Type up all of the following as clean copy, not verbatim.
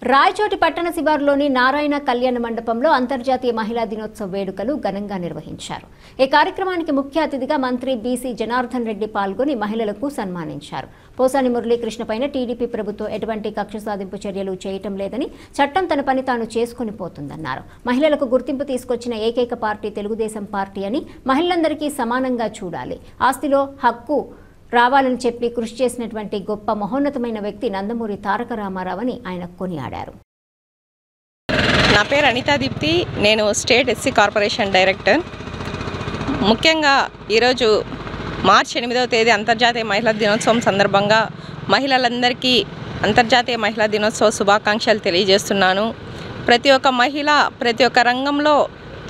రాయచోటి పట్టణ శివారులోని నారాయణ కళ్యాణ మండపంలో అంతర్జాతీయ మహిళా దినోత్సవ వేడుకలు ఘనంగా నిర్వహించారు. ఈ కార్యక్రమానికి ముఖ్య అతిథిగా మంత్రి బీసీ జనార్దన్ రెడ్డి పాల్గొని మహిళలకు సన్మానించారు. పోసాని మురళీకృష్ణపైన టీడీపీ ప్రభుత్వం ఎటువంటి కక్ష సాధింపు చర్యలు చేయటం లేదని, చట్టం తన పని తాను చేసుకుని పోతుందన్నారు. మహిళలకు గుర్తింపు తీసుకొచ్చిన ఏకైక పార్టీ తెలుగుదేశం పార్టీ అని, మహిళలందరికీ సమానంగా చూడాలి, ఆస్తిలో హక్కు రావాలని చెప్పి కృషి చేసినటువంటి గొప్ప మహోన్నతమైన వ్యక్తి నందమూరి తారక రామారావు అని ఆయన కొనియాడారు. నా పేరు అనితా దీప్తి, నేను స్టేట్ ఎస్సీ కార్పొరేషన్ డైరెక్టర్. ముఖ్యంగా ఈరోజు మార్చి 8వ తేదీ అంతర్జాతీయ మహిళా దినోత్సవం సందర్భంగా మహిళలందరికీ అంతర్జాతీయ మహిళా దినోత్సవ శుభాకాంక్షలు తెలియజేస్తున్నాను. ప్రతి ఒక్క మహిళ ప్రతి ఒక్క రంగంలో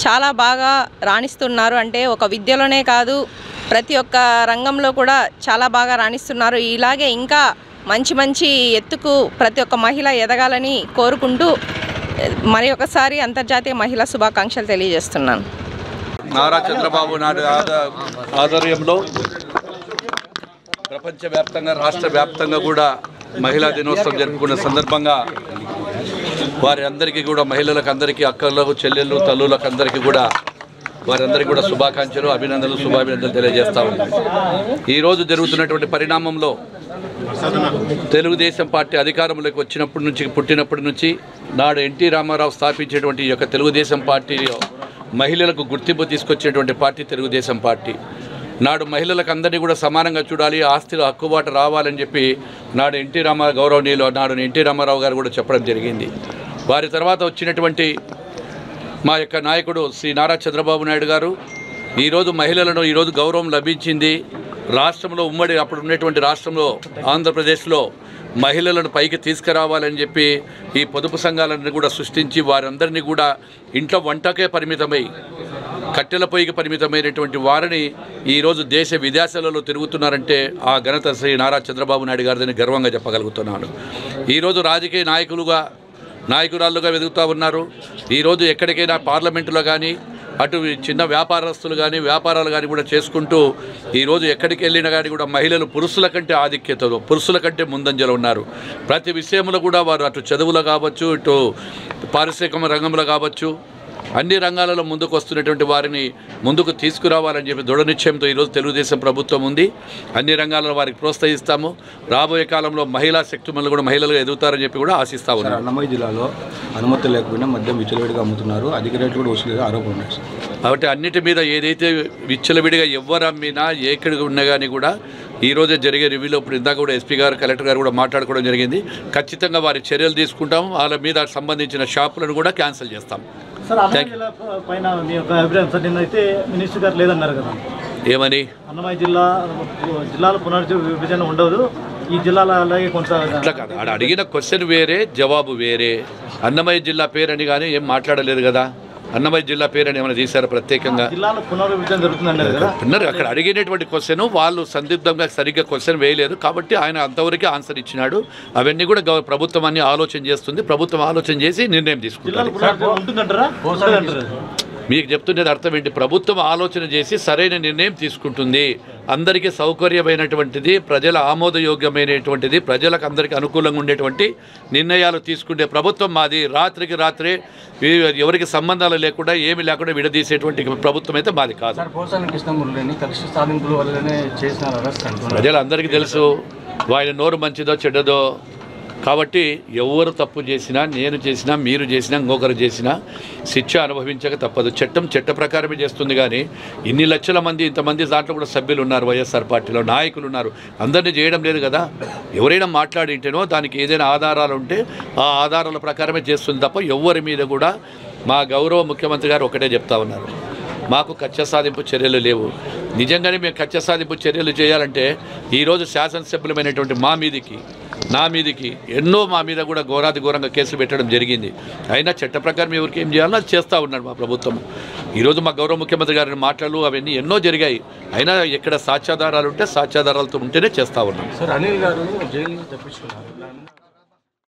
చాలా బాగా రాణిస్తున్నారు. అంటే ఒక విద్యలోనే కాదు, ప్రతి ఒక్క రంగంలో కూడా చాలా బాగా రాణిస్తున్నారు. ఇలాగే ఇంకా మంచి మంచి ఎత్తుకు ప్రతి ఒక్క మహిళ ఎదగాలని కోరుకుంటూ మరి ఒకసారి అంతర్జాతీయ మహిళా శుభాకాంక్షలు తెలియజేస్తున్నాను. నారా చంద్రబాబు నాయుడు ఆధ్వర్యంలో ప్రపంచవ్యాప్తంగా రాష్ట్ర వ్యాప్తంగా కూడా మహిళా దినోత్సవం జరుపుకున్న సందర్భంగా వారి అందరికీ కూడా మహిళలకు అందరికీ అక్కలకు చెల్లెళ్ళు తల్లులకు అందరికీ కూడా వారందరికీ కూడా శుభాకాంక్షలు అభినందనలు శుభాభినందనలు తెలియజేస్తా ఉన్నాను. ఈరోజు జరుగుతున్నటువంటి పరిణామంలో తెలుగుదేశం పార్టీ అధికారంలోకి వచ్చినప్పటి నుంచి పుట్టినప్పటి నుంచి నాడు ఎన్టీ రామారావు స్థాపించేటువంటి ఈ యొక్క తెలుగుదేశం పార్టీలో మహిళలకు గుర్తింపు తీసుకొచ్చేటువంటి పార్టీ తెలుగుదేశం పార్టీ. నాడు మహిళలకు అందరినీ కూడా సమానంగా చూడాలి, ఆస్తిలో హక్కుబాటు రావాలని చెప్పి నాడు ఎన్టీ రామారావు గారు కూడా చెప్పడం జరిగింది. వారి తర్వాత వచ్చినటువంటి మా యొక్క నాయకుడు శ్రీ నారా చంద్రబాబు నాయుడు గారు ఈరోజు మహిళలను ఈరోజు గౌరవం లభించింది. రాష్ట్రంలో ఉమ్మడి అప్పుడు ఉన్నటువంటి రాష్ట్రంలో ఆంధ్రప్రదేశ్లో మహిళలను పైకి తీసుకురావాలని చెప్పి ఈ పొదుపు సంఘాలను కూడా సృష్టించి వారందరినీ కూడా ఇంట్లో వంటకే పరిమితమై కట్టెల పొయ్యికి పరిమితమైనటువంటి వారిని ఈరోజు దేశ విదేశాలలో తిరుగుతున్నారంటే ఆ ఘనత శ్రీ నారా చంద్రబాబు నాయుడు గారిని గర్వంగా చెప్పగలుగుతున్నాను. ఈరోజు రాజకీయ నాయకురాళ్ళుగా వెతుకుతూ ఉన్నారు. ఈరోజు ఎక్కడికైనా పార్లమెంటులో కానీ అటు చిన్న వ్యాపారస్తులు కానీ వ్యాపారాలు కానీ కూడా చేసుకుంటూ ఈరోజు ఎక్కడికి వెళ్ళినా కానీ కూడా మహిళలు పురుషుల కంటే ఆధిక్యతలో పురుషుల కంటే ముందంజలో ఉన్నారు. ప్రతి విషయంలో కూడా వారు అటు చదువులో కావచ్చు, ఇటు పారిశ్రామిక రంగంలో కావచ్చు, అన్ని రంగాలలో ముందుకు వస్తున్నటువంటి వారిని ముందుకు తీసుకురావాలని చెప్పి దృఢ నిశ్చయంతో ఈరోజు తెలుగుదేశం ప్రభుత్వం ఉంది. అన్ని రంగాలలో వారికి ప్రోత్సహిస్తాము. రాబోయే కాలంలో మహిళా శక్తిమణులు కూడా మహిళలు ఎదుగుతారని చెప్పి కూడా ఆశిస్తా ఉన్నారు. అన్నమయ్య జిల్లాలో అనుమతి లేకపోయినా మద్యం విచ్చలవిడిగా అమ్ముతున్నారు, అధిక రేట్లు కూడా వసూలుగా ఆరోపణలు ఉన్నాయి. కాబట్టి అన్నిటి మీద ఏదైతే విచ్చలవిడిగా ఎవరు అమ్మినా ఎక్కడికి ఉన్నా కానీ కూడా ఈరోజే జరిగే రివ్యూలో ఇప్పుడు ఇందాక కూడా ఎస్పీ గారు కలెక్టర్ గారు కూడా మాట్లాడుకోవడం జరిగింది. ఖచ్చితంగా వారి చర్యలు తీసుకుంటాం. వాళ్ళ మీద సంబంధించిన షాపులను కూడా క్యాన్సిల్ చేస్తాం. పైన మీ యొక్క అభిప్రాయం సార్, నిన్నైతే మినిస్టర్ గారు లేదన్నారు కదా, ఏమని? అన్నమయ్య జిల్లాలో పునర్విభజన ఉండదు, ఈ జిల్లాలో అలాగే కొనసాగాలి. అట్లా కాదు, ఆడ అడిగిన క్వశ్చన్ వేరే, జవాబు వేరే. అన్నమయ్య జిల్లా పేరని కానీ ఏం మాట్లాడలేదు కదా. అన్నమయ్య జిల్లా పేరని ఏమైనా తీశారు ప్రత్యేకంగా? జిల్లాలో పునర్విభజన జరుగుతుందన్నారు కదా. అక్కడ అడిగినటువంటి క్వశ్చన్ వాళ్ళు సందిగ్ధంగా సరిగ్గా క్వశ్చన్ వేయలేదు కాబట్టి ఆయన అంతవరకే ఆన్సర్ ఇచ్చినాడు. అవన్నీ కూడా ప్రభుత్వం అన్ని ఆలోచన చేస్తుంది. ప్రభుత్వం ఆలోచన చేసి నిర్ణయం తీసుకుంటుంది. మీకు చెప్తున్నది అర్థం ఏంటి? ప్రభుత్వం ఆలోచన చేసి సరైన నిర్ణయం తీసుకుంటుంది. అందరికీ సౌకర్యమైనటువంటిది, ప్రజల ఆమోదయోగ్యమైనటువంటిది, ప్రజలకు అందరికీ అనుకూలంగా ఉండేటువంటి నిర్ణయాలు తీసుకునే ప్రభుత్వం మాది. రాత్రికి రాత్రే ఎవరికి సంబంధాలు లేకుండా ఏమి లేకుండా విడదీసేటువంటి ప్రభుత్వం అయితే మాది కాదు. ప్రజలందరికీ తెలుసు ఆయన నోరు మంచిదో చెడ్డదో. కాబట్టి ఎవరు తప్పు చేసినా, నేను చేసినా, మీరు చేసినా, ఇంకొకరు చేసినా శిక్ష అనుభవించక తప్పదు. చట్ట ప్రకారమే చేస్తుంది. కానీ ఇన్ని లక్షల మంది ఇంతమంది దాంట్లో కూడా సభ్యులు ఉన్నారు, వైఎస్ఆర్ పార్టీలో నాయకులు ఉన్నారు, అందరినీ చేయడం లేదు కదా. ఎవరైనా మాట్లాడింటేనో దానికి ఏదైనా ఆధారాలు ఉంటే ఆ ఆధారాల ప్రకారమే చేస్తుంది తప్ప ఎవరి మీద కూడా. మా గౌరవ ముఖ్యమంత్రి గారు ఒకటే చెప్తా ఉన్నారు, మాకు కక్ష సాధింపు చర్యలు లేవు. నిజంగానే మేము కక్ష సాధింపు చర్యలు చేయాలంటే ఈరోజు శాసనసభ్యులమైనటువంటి నా మీదికి ఎన్నో మా మీద కూడా ఘోరంగా కేసులు పెట్టడం జరిగింది. అయినా చట్ట ప్రకారం ఎవరికి ఏం చేయాలో అది చేస్తూ ఉన్నాడు మా ప్రభుత్వం. ఈరోజు మా గౌరవ ముఖ్యమంత్రి గారిని మాటలు అవన్నీ ఎన్నో జరిగాయి. అయినా ఎక్కడ సాక్ష్యాధారాలు ఉంటే సాక్ష్యాధారాలతో ఉంటేనే చేస్తూ ఉన్నాం. సార్, అనిల్ గారు జైలు నుంచి తప్పించుకున్నారు.